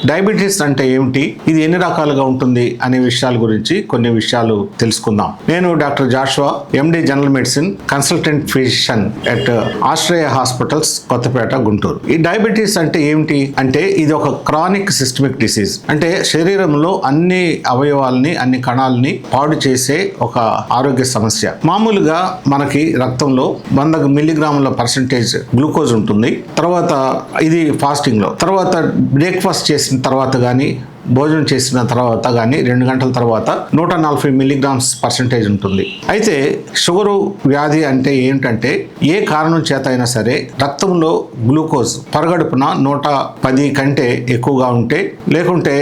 Diabetes అంటే ఏమిటి, ఇది ఎన్ని రకాలుగా ఉంటుంది అనే విషయాల గురించి కొన్ని విషయాలు తెలుసుకుందాం. నేను doctor Joshua, MD general medicine, consultant physician at Australia hospitals, Kothapeta, Guntur. ఈ డయాబెటీస్ అంటే ఏమిటి అంటే ఇది ఒక క్రానిక్ సిస్టమిక్ డిసీజ్. అంటే శరీరంలో అన్ని అవయవాల్ని, అన్ని కణాలని పాడు చేసే ఒక ఆరోగ్య సమస్య. మామూలుగా మనకి రక్తంలో 100 మిల్లీగ్రాముల పర్సెంటేజ్ గ్లూకోజ్ ఉంటుంది. తర్వాత ఇది ఫాస్టింగ్ లో, తర్వాత బ్రేక్ఫాస్ట్ చేసిన తర్వాత కానీ భోజనం చేసిన తర్వాత కానీ 2 గంటల తర్వాత 140 మిల్లీగ్రామ్స్ పర్సెంటేజ్ ఉంటుంది. అయితే షుగరు వ్యాధి అంటే ఏంటంటే ఏ కారణం చేత అయినా సరే రక్తంలో గ్లూకోజ్ పరగడుపున 110 కంటే ఎక్కువగా ఉంటే, లేకుంటే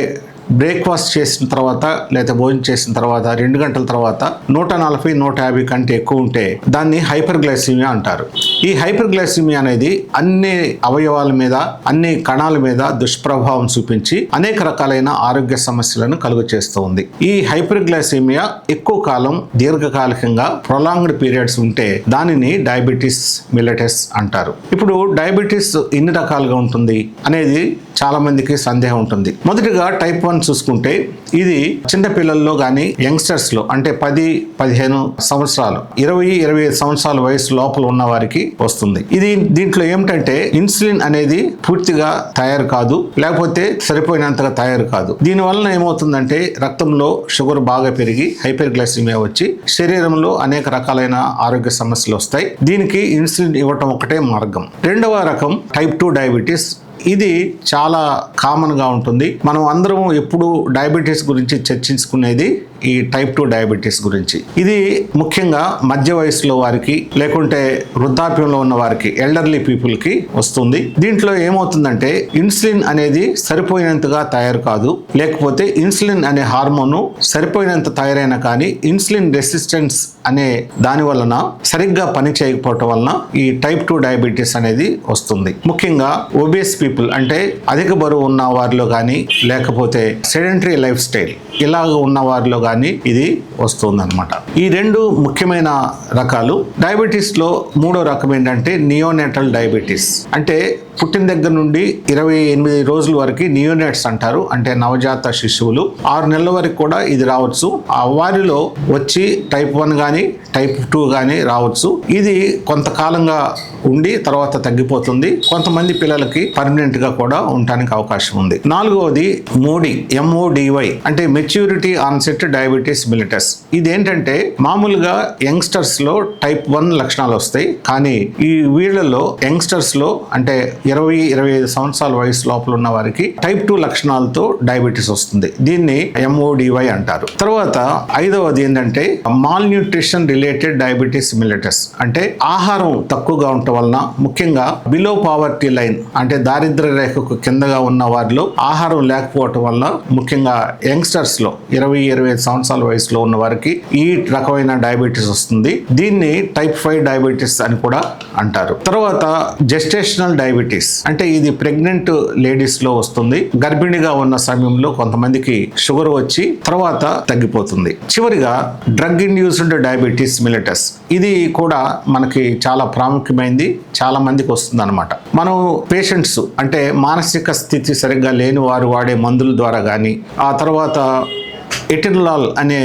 బ్రేక్ఫాస్ట్ చేసిన తర్వాత లేదా భోజనం చేసిన తర్వాత 2 గంటల తర్వాత 140, 150 కంటే ఎక్కువ ఉంటే దాన్ని హైపర్ గ్లైసిమియా అంటారు. ఈ హైపర్ గ్లైసిమియా అనేది అన్ని అవయవాల మీద, అన్ని కణాల మీద దుష్ప్రభావం చూపించి అనేక రకాలైన ఆరోగ్య సమస్యలను కలుగ చేస్తూ ఉంది. ఈ హైపర్ గ్లైసిమియా ఎక్కువ కాలం దీర్ఘకాలికంగా ప్రొలాంగ్డ్ పీరియడ్స్ ఉంటే దానిని డయాబెటీస్ మిల్లెటస్ అంటారు. ఇప్పుడు డయాబెటీస్ ఎన్ని రకాలుగా ఉంటుంది అనేది చాలా మందికి సందేహం ఉంటుంది. మొదటిగా టైప్ 1 చూసుకుంటే ఇది చిన్న పిల్లల్లో కానీ యంగ్స్టర్స్ లో, అంటే 10-15 సంవత్సరాలు, 20-25 సంవత్సరాల వయసు లోపల ఉన్న వారికి వస్తుంది. దీంట్లో ఏమిటంటే ఇన్సులిన్ అనేది పూర్తిగా తయారు కాదు, లేకపోతే సరిపోయినంతగా తయారు కాదు. దీని వలన ఏమవుతుందంటే రక్తంలో షుగర్ బాగా పెరిగి హైపర్ గ్లైసిమియా వచ్చి శరీరంలో అనేక రకాలైన ఆరోగ్య సమస్యలు వస్తాయి. దీనికి ఇన్సులిన్ ఇవ్వటం ఒకటే మార్గం. రెండవ రకం టైప్ 2 డయాబెటీస్. ఇది చాలా కామన్ గా ఉంటుంది. మనం అందరం ఎప్పుడు డయాబెటీస్ గురించి చర్చించుకునేది ఈ టైప్ 2 డయాబెటీస్ గురించి. ఇది ముఖ్యంగా మధ్య వయసులో వారికి, లేకుంటే వృద్ధాప్యంలో ఉన్న వారికి, ఎల్డర్లీ పీపుల్ కి వస్తుంది. దీంట్లో ఏమవుతుందంటే ఇన్సులిన్ అనేది సరిపోయినంతగా తయారు కాదు, లేకపోతే ఇన్సులిన్ అనే హార్మోను సరిపోయినంత తయారైనా కానీ ఇన్సులిన్ రెసిస్టెన్స్ అనే దాని వలన సరిగ్గా పని చేయకపోవటం వలన ఈ టైప్ 2 డయాబెటీస్ అనేది వస్తుంది. ముఖ్యంగా ఒబేస్ పీపుల్, అంటే అధిక బరువు ఉన్న వారిలో కానీ, లేకపోతే సెడెంటరీ లైఫ్ స్టైల్ ఇలాగ ఉన్న వారిలో కానీ ఇది వస్తుందన్నమాట. ఈ 2 ముఖ్యమైన రకాలు. డయాబెటీస్ లో మూడో రకం ఏంటంటే నియోనేటల్ డయాబెటీస్. అంటే పుట్టిన దగ్గర నుండి 28 రోజుల వరకు నియోనేట్స్ అంటారు, అంటే నవజాత శిశువులు. 6 నెలల వరకు కూడా ఇది రావచ్చు. ఆ వారిలో వచ్చి టైప్ 1 కానీ టైప్ 2 కానీ రావచ్చు. ఇది కొంతకాలంగా ఉండి తర్వాత తగ్గిపోతుంది. కొంతమంది పిల్లలకి పర్మనెంట్ గా కూడా ఉండటానికి అవకాశం ఉంది. నాలుగవది మోడీ, MODY, అంటే మెచ్యూరిటీ ఆన్సెట్ డయాబెటీస్ మిల్లెటస్. ఇదేంటంటే మామూలుగా యంగ్స్టర్స్ లో టైప్ 1 లక్షణాలు వస్తాయి, కానీ ఈ వీళ్ళలో యంగ్స్టర్స్ లో, అంటే 20-25 సంవత్సరాల వయసు లోపల ఉన్న వారికి టైప్ 2 లక్షణాలతో డయాబెటీస్ వస్తుంది. దీన్ని MODY అంటారు. తర్వాత ఐదవది ఏంటంటే మాల్ న్యూట్రిషన్ రిలేటెడ్ డయాబెటీస్ మిల్లెటస్. అంటే ఆహారం తక్కువగా ఉండటం వలన, ముఖ్యంగా బిలో పావర్టీ లైన్, అంటే దారిద్ర్య రేఖకు కిందగా ఉన్న వారిలో ఆహారం లేకపోవటం వల్ల, ముఖ్యంగా యంగ్స్టర్స్ లో 20-25 సంవత్సరాల వయసులో ఉన్న వారికి ఈ రకమైన డయాబెటీస్ వస్తుంది. దీన్ని టైప్ 5 డయాబెటీస్ అని కూడా అంటారు. తర్వాత జెస్టేషనల్ డయాబెటీస్, అంటే ఇది ప్రెగ్నెంట్ లేడీస్ లో వస్తుంది. గర్భిణిగా ఉన్న సమయంలో కొంతమందికి షుగర్ వచ్చి తర్వాత తగ్గిపోతుంది. చివరిగా డ్రగ్ ఇండ్యూస్డ్ డయాబెటీస్ మిల్లెటస్. ఇది కూడా మనకి చాలా ప్రాముఖ్యమైనది, చాలా మందికి వస్తుంది అనమాట. మనం పేషెంట్స్, అంటే మానసిక స్థితి సరిగ్గా లేని వారు వాడే మందుల ద్వారా కానీ, ఆ తర్వాత ఎటినలాల్ అనే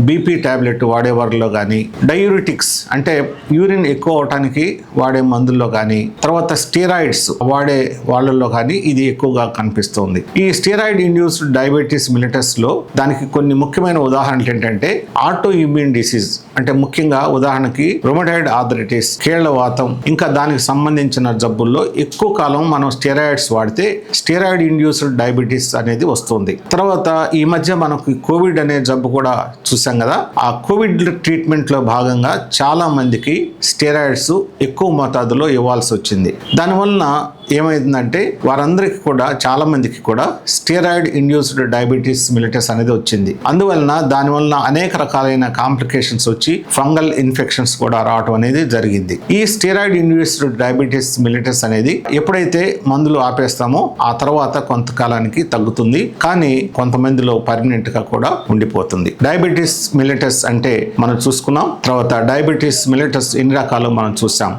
బీపీ టాబ్లెట్ వాడేవారిలో కానీ, డయూరిటిక్స్ అంటే యూరిన్ ఎక్కువ అవటానికి వాడే మందుల్లో కానీ, తర్వాత స్టెరాయిడ్స్ వాడే వాళ్ళల్లో కానీ ఇది ఎక్కువగా కనిపిస్తుంది. ఈ స్టెరాయిడ్ ఇండ్యూస్డ్ డయాబెటీస్ మిల్లెటస్ లో దానికి కొన్ని ముఖ్యమైన ఉదాహరణలు ఏంటంటే ఆటో ఇమ్యూన్ డిసీజ్, అంటే ముఖ్యంగా ఉదాహరణకి రొమటాయిడ్ ఆర్థరైటిస్, కీళ్ల వాతం, ఇంకా దానికి సంబంధించిన జబ్బుల్లో ఎక్కువ కాలం మనం స్టెరాయిడ్స్ వాడితే స్టెరాయిడ్ ఇండ్యూస్డ్ డయాబెటీస్ అనేది వస్తుంది. తర్వాత ఈ మధ్య మనకు కోవిడ్ అనే జబ్బు కూడా చూసాం కదా. ఆ కోవిడ్ ట్రీట్మెంట్ లో భాగంగా చాలా మందికి స్టెరాయిడ్స్ ఎక్కువ మోతాదులో ఇవ్వాల్సి వచ్చింది. దానివలన ఏమైందంటే వారందరికీ కూడా, చాలా మందికి కూడా స్టెరాయిడ్ ఇండ్యూస్డ్ డయాబెటీస్ మిల్లెటస్ అనేది వచ్చింది. అందువలన దానివలన అనేక రకాలైన కాంప్లికేషన్స్ వచ్చి ఫంగల్ ఇన్ఫెక్షన్స్ కూడా రావడం అనేది జరిగింది. ఈ స్టెరాయిడ్ ఇండ్యూస్డ్ డయాబెటీస్ మిల్లెటస్ అనేది ఎప్పుడైతే మందులు ఆపేస్తామో ఆ తర్వాత కొంతకాలానికి తగ్గుతుంది, కానీ కొంతమందిలో పర్మనెంట్ గా కూడా ఉండిపోతుంది. డయాబెటీస్ మిల్లెటస్ అంటే మనం చూసుకున్నాం. తర్వాత డయాబెటీస్ మిల్లెటస్ ఎన్ని రకాలు మనం చూసాం.